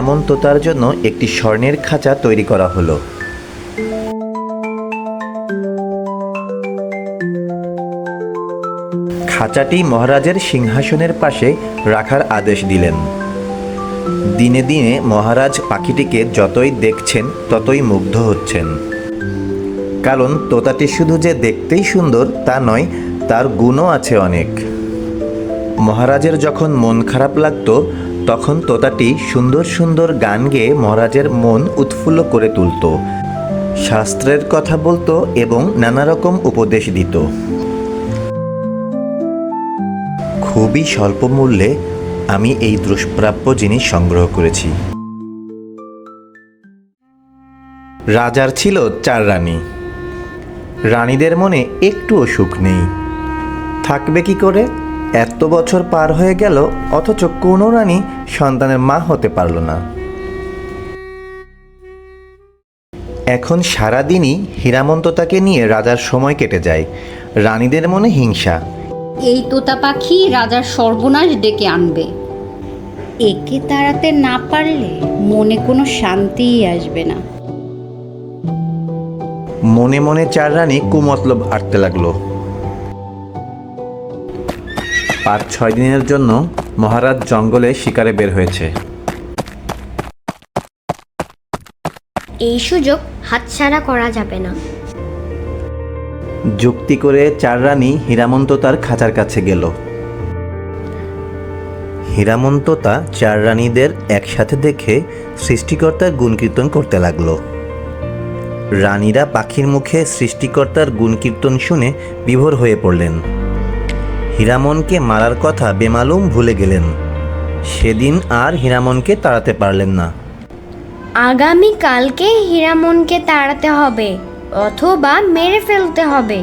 এমন তোতার জন্য একটি স্বর্ণের খাঁচা তৈরি করা হলো। খাঁচাটি মহারাজের সিংহাসনের পাশে রাখার আদেশ দিলেন। দিনে দিনে মহারাজ পাখিটিকে যতই দেখছেন ততই মুগ্ধ হচ্ছেন। কারণ তোতাটি শুধু যে দেখতেই সুন্দর তা নয়, তার গুণও আছে অনেক। মহারাজের যখন মন খারাপ লাগতো তখন তোতাটি সুন্দর সুন্দর গান গেয়ে মহারাজের মন উৎফুল্ল করে তুলত, শাস্ত্রের কথা বলতো এবং নানা রকম উপদেশ দিত। খুবই স্বল্প মূল্যে আমি এই দুষ্প্রাপ্য জিনিস সংগ্রহ করেছি। রাজার ছিল 4 রানী। রানীদের মনে একটুও সুখ নেই। থাকবে কি করে? এত বছর পার হয়ে গেল অথচ কোনো রানী সন্তানের মা হতে পারল না। এখন সারাদিনই হীরামন্ততাকে নিয়ে রাজার সময় কেটে যায়। রানীদের মনে হিংসা। এই তোতা পাখি রাজার সর্বনাশ ডেকে আনবে। একে তাড়াতে না পারলে মনে কোনো শান্তিই আসবে না। মনে মনে 4 রানী কুমতলব আটতে লাগলো। 5-6 দিনের জন্য মহারাজ জঙ্গলে শিকারে বের হয়েছে। এই সুযোগ হাতছাড়া করা যাবে না। যুক্তি করে 4 রানী হীরামন্ততার খাঁচার কাছে গেল। হীরামন্ততা 4 রানীদের একসাথে দেখে সৃষ্টিকর্তার গুণকীর্তন করতে লাগলো। রানীরা পাখির মুখে সৃষ্টিকর্তার গুণকীর্তন শুনে বিভোর হয়ে পড়লেন। হীরামনকে মারার কথা বেমালুম ভুলে গেলেন। সেদিন আর হীরামনকে তাড়াতে পারলেন না। আগামীকালকে হীরামনকে তাড়াতে হবে অথবা মেরে ফেলতে হবে।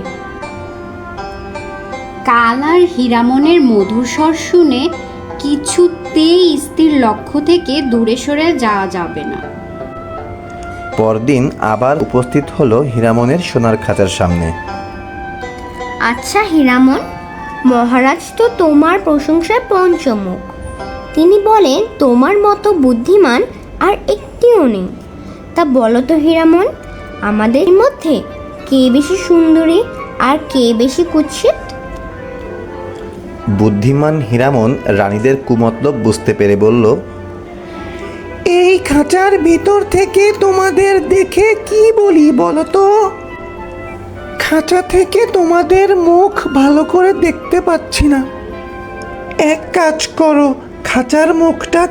কাল আর হীরামনের মধুর স্বর শুনে কিছুতেই স্থির লক্ষ্য থেকে দূরে সরে যাওয়া যাবে না। পরদিন আবার উপস্থিত হলো হীরামনের সোনার খাঁচার সামনে। আচ্ছা হীরামন, মহারাজ তো তোমার প্রশংসায় পঞ্চমুখ। তিনি বলেন তোমার মতো বুদ্ধিমান আর একটিও নেই। তা বলো তো হীরামন, আমাদের মধ্যে কে বেশি সুন্দরী আর কে বেশি কুৎসিত? বুদ্ধিমান হীরামন রানীদের কুমতলব বুঝতে পেরে বলল, এই খাঁচার ভিতর থেকে তোমাদের দেখে কি বলি বলো তো? খাঁচা থেকে তোমাদের মুখ ভালো করে দেখতে পাচ্ছি না। এক কাজ করো, খাঁচার মুখটা